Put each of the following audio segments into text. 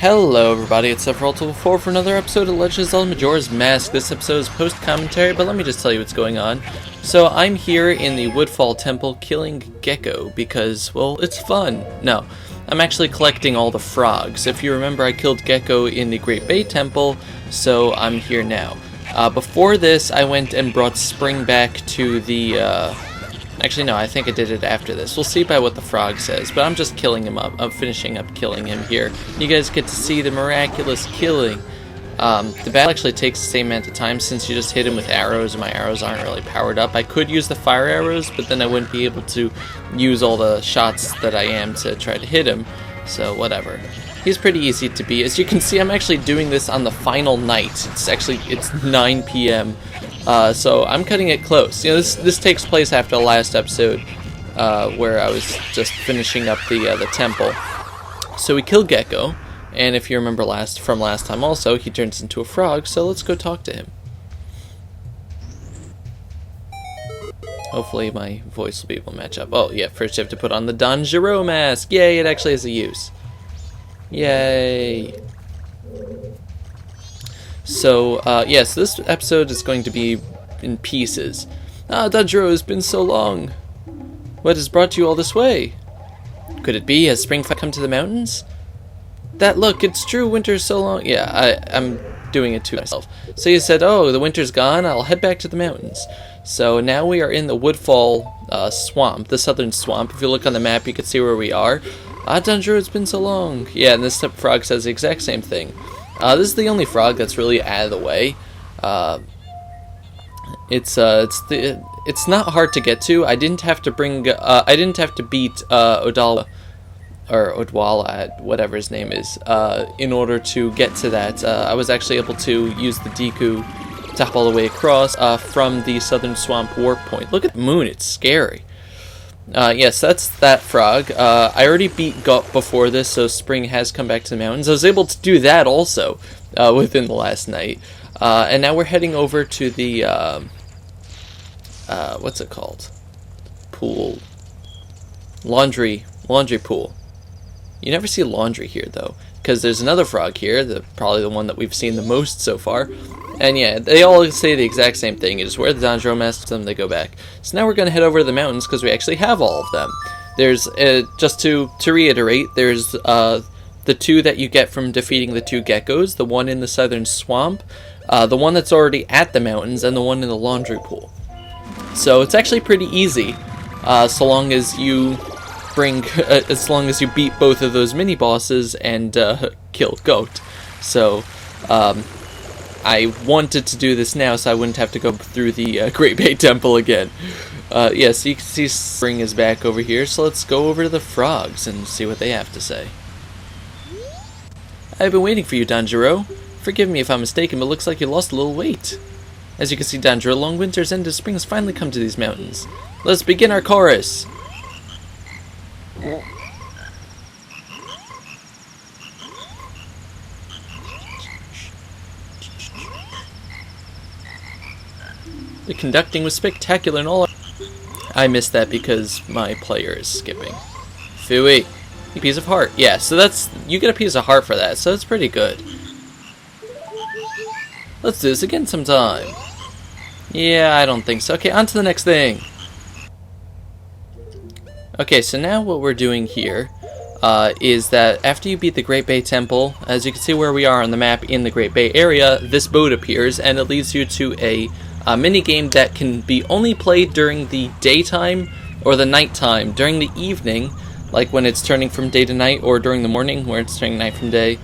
Hello everybody, it's Sephiroth4 for another episode of Legend of Zelda Majora's Mask. This episode is post-commentary, but let me just tell you what's going on. So I'm here in the Woodfall Temple killing Gekko because, well, it's fun. No, I'm actually collecting all the frogs. If you remember, I killed Gekko in the Great Bay Temple, so I'm here now. Before this, I went and brought Spring back to the, Actually, no, I think I did it after this. We'll see by what the frog says, but I'm just killing him up. I'm finishing up killing him here. You guys get to see the miraculous killing. The battle actually takes the same amount of time since you just hit him with arrows, and my arrows aren't really powered up. I could use the fire arrows, but then I wouldn't be able to use all the shots that I am to try to hit him, so whatever. He's pretty easy to beat. As you can see, I'm actually doing this on the final night. It's 9 p.m., so I'm cutting it close. You know, this takes place after the last episode, where I was just finishing up the temple. So we kill Gekko, and if you remember from last time also, he turns into a frog, so let's go talk to him. Hopefully my voice will be able to match up. Oh yeah, first you have to put on the Danjiro mask. Yay, it actually has a use. Yay. So, yeah, so this episode is going to be in pieces. Danjiro, it's been so long. What has brought you all this way? Could it be, has spring come to the mountains? Look, it's true, winter's so long. Yeah, I'm doing it to myself. So you said, oh, the winter's gone, I'll head back to the mountains. So now we are in the Woodfall swamp, the southern swamp. If you look on the map, you can see where we are. Danjiro, it's been so long. Yeah, and this frog says the exact same thing. This is the only frog that's really out of the way. It's not hard to get to. I didn't have to beat Odala or Odwala, whatever his name is, in order to get to that. I was actually able to use the Deku to hop all the way across from the southern swamp warp point. Look at the moon; it's scary. Yes, that's that frog. I already beat Goht before this, so spring has come back to the mountains. I was able to do that also within the last night. And now we're heading over to the, what's it called? Pool. Laundry pool. You never see laundry here, though, because there's another frog here, probably the one that we've seen the most so far. And yeah, they all say the exact same thing. You just wear the Danjiro masks and they go back. So now we're going to head over to the mountains because we actually have all of them. There's, just to reiterate, there's the two that you get from defeating the two geckos, the one in the southern swamp, the one that's already at the mountains, and the one in the laundry pool. So it's actually pretty easy, so long as you beat both of those mini-bosses and kill Goht. So, I wanted to do this now so I wouldn't have to go through the Great Bay Temple again. Yeah, so you can see Spring is back over here, so let's go over to the frogs and see what they have to say. I've been waiting for you, Danjiro. Forgive me if I'm mistaken, but it looks like you lost a little weight. As you can see, Danjiro, long winter's end of spring has finally come to these mountains. Let's begin our chorus! The conducting was spectacular and all. I missed that because my player is skipping. Phooey. A piece of heart. Yeah, so you get a piece of heart for that, so that's pretty good. Let's do this again sometime. Yeah, I don't think so. Okay, on to the next thing. Okay, so now what we're doing here is that after you beat the Great Bay Temple, as you can see where we are on the map in the Great Bay area, this boat appears and it leads you to a minigame that can be only played during the daytime or the nighttime. During the evening, like when it's turning from day to night, or during the morning where it's turning night from day,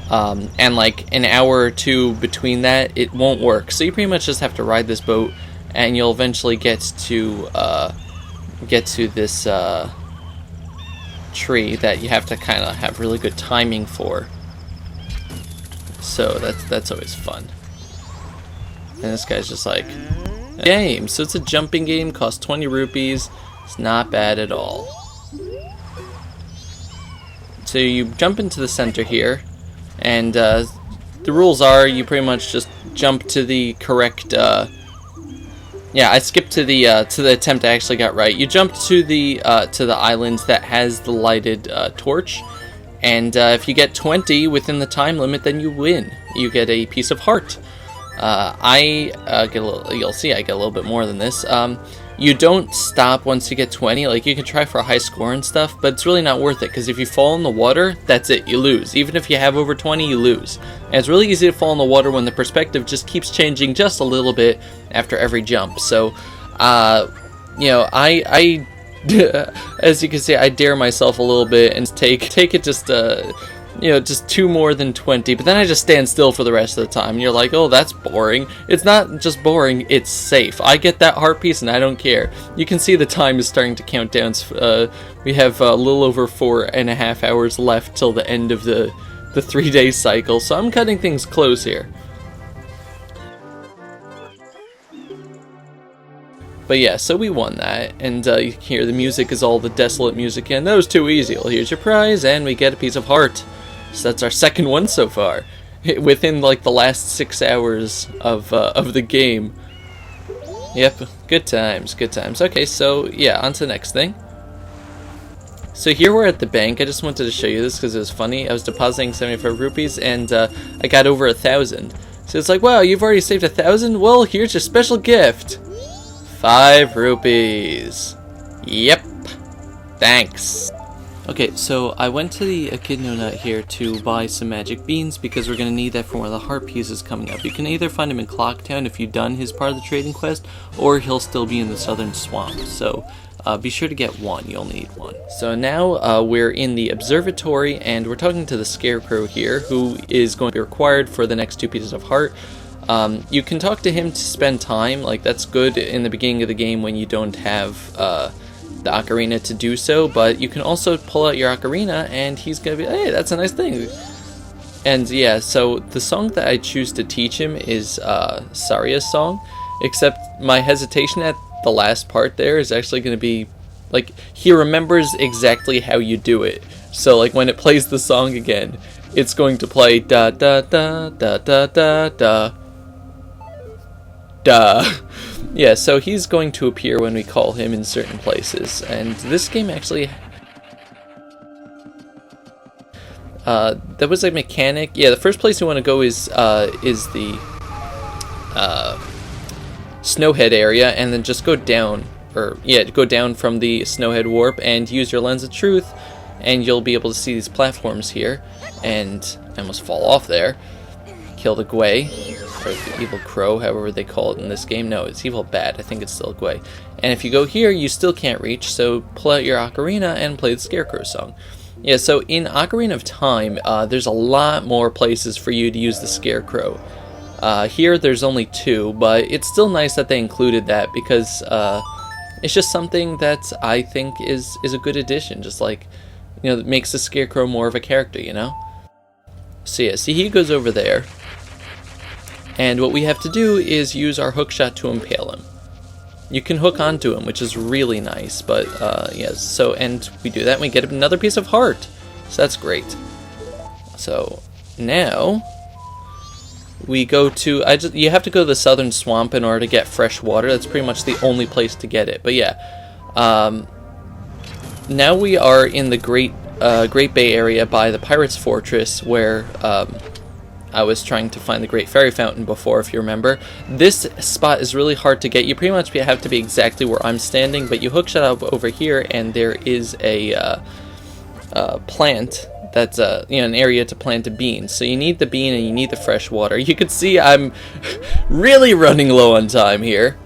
and like an hour or two between that, it won't work. So you pretty much just have to ride this boat and you'll eventually get to this tree that you have to kind of have really good timing for. So that's always fun. And this guy's just like, game. So it's a jumping game, costs 20 rupees. It's not bad at all. So you jump into the center here, and the rules are you pretty much just jump to the correct. Yeah, I skipped to the attempt I actually got right. You jump to the island that has the lighted torch, And if you get 20 within the time limit, then you win. You get a piece of heart. I get a little, you'll see I get a little bit more than this. You don't stop once you get 20. Like, you can try for a high score and stuff, but it's really not worth it, because if you fall in the water, that's it, you lose. Even if you have over 20, you lose. And it's really easy to fall in the water when the perspective just keeps changing just a little bit after every jump. So, you know, I as you can see, I dare myself a little bit and take it just you know, just 2 more than 20, but then I just stand still for the rest of the time, and you're like, oh, that's boring. It's not just boring, it's safe. I get that heart piece, and I don't care. You can see the time is starting to count down. We have a little over 4.5 hours left till the end of the 3-day cycle, so I'm cutting things close here. But yeah, so we won that, and you can hear the music is all the desolate music, and that was too easy. Well, here's your prize, and we get a piece of heart. So that's our second one so far, within like the last 6 hours of the game. Yep, good times, good times. Okay, so yeah, on to the next thing. So here we're at the bank. I just wanted to show you this because it was funny. I was depositing 75 rupees, and I got over 1,000. So it's like, wow, you've already saved 1,000? Well, here's your special gift. 5 rupees. Yep. Thanks. Okay, so I went to the Echidna Nut here to buy some magic beans because we're going to need that for one of the heart pieces coming up. You can either find him in Clocktown if you've done his part of the trading quest, or he'll still be in the southern swamp. So be sure to get one. You'll need one. So now we're in the observatory, and we're talking to the Scarecrow here, who is going to be required for the next 2 pieces of heart. You can talk to him to spend time. Like, that's good in the beginning of the game when you don't have the ocarina to do so, but you can also pull out your ocarina and he's gonna be, hey, that's a nice thing. And yeah, so the song that I choose to teach him is Saria's song, except my hesitation at the last part there is actually gonna be, like, he remembers exactly how you do it. So like when it plays the song again, it's going to play da da da da da da da da. Yeah, so he's going to appear when we call him in certain places, and this game actually that was a mechanic. Yeah, the first place you want to go is the Snowhead area, and then just go down, or yeah, go down from the Snowhead warp and use your Lens of Truth, and you'll be able to see these platforms here. And I almost fall off there. Kill the Gwei, or the evil crow, however they call it in this game. No, it's evil bat. I think it's still Gwei. And if you go here, you still can't reach, so pull out your ocarina and play the Scarecrow song. Yeah, so in Ocarina of Time, there's a lot more places for you to use the Scarecrow. Here, there's only 2, but it's still nice that they included that, because it's just something that I think is a good addition. Just like, you know, it makes the Scarecrow more of a character, you know? So yeah, see, he goes over there. And what we have to do is use our hookshot to impale him. You can hook onto him, which is really nice, but yes, so, and we do that and we get another piece of heart. So that's great. So now we go to, you have to go to the southern swamp in order to get fresh water. That's pretty much the only place to get it. But yeah, now we are in the Great Bay area by the Pirates Fortress, where I was trying to find the Great Fairy Fountain before, if you remember. This spot is really hard to get. You pretty much have to be exactly where I'm standing, but you hookshot up over here, and there is a plant that's you know, an area to plant a bean. So you need the bean and you need the fresh water. You can see I'm really running low on time here.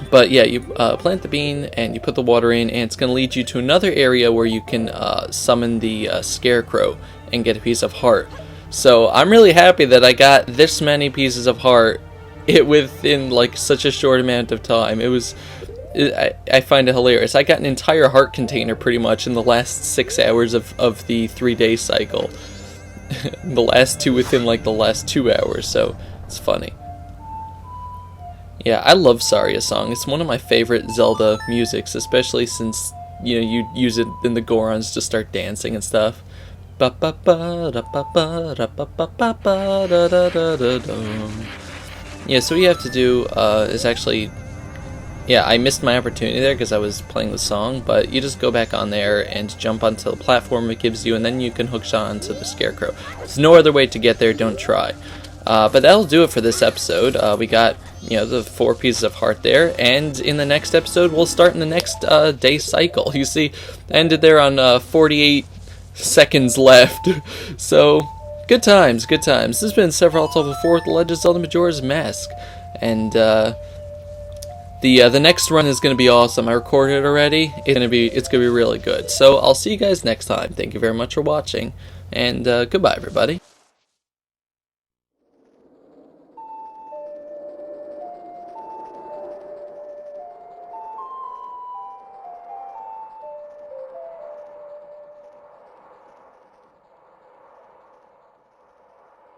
But yeah, you plant the bean and you put the water in, and it's going to lead you to another area where you can summon the Scarecrow and get a piece of heart. So I'm really happy that I got this many pieces of heart within like such a short amount of time. I find it hilarious. I got an entire heart container pretty much in the last 6 hours of the 3-day cycle. The last 2 within like the last 2 hours, so it's funny. Yeah, I love Saria's song. It's one of my favorite Zelda musics, especially since, you know, you use it in the Gorons to start dancing and stuff. Yeah, so what you have to do is actually Yeah, I missed my opportunity there because I was playing the song, but you just go back on there and jump onto the platform it gives you, and then you can hookshot onto the scarecrow. There's no other way to get there, don't try. But that'll do it for this episode. We got, the 4 pieces of heart there, and in the next episode, we'll start in the next day cycle. You see, I ended there on 48 seconds left. So, good times, good times. This has been Sephiroth level 4 with the Legend of Zelda Majora's Mask, and the next run is going to be awesome. I recorded it already. It's gonna be really good. So I'll see you guys next time. Thank you very much for watching, and goodbye, everybody.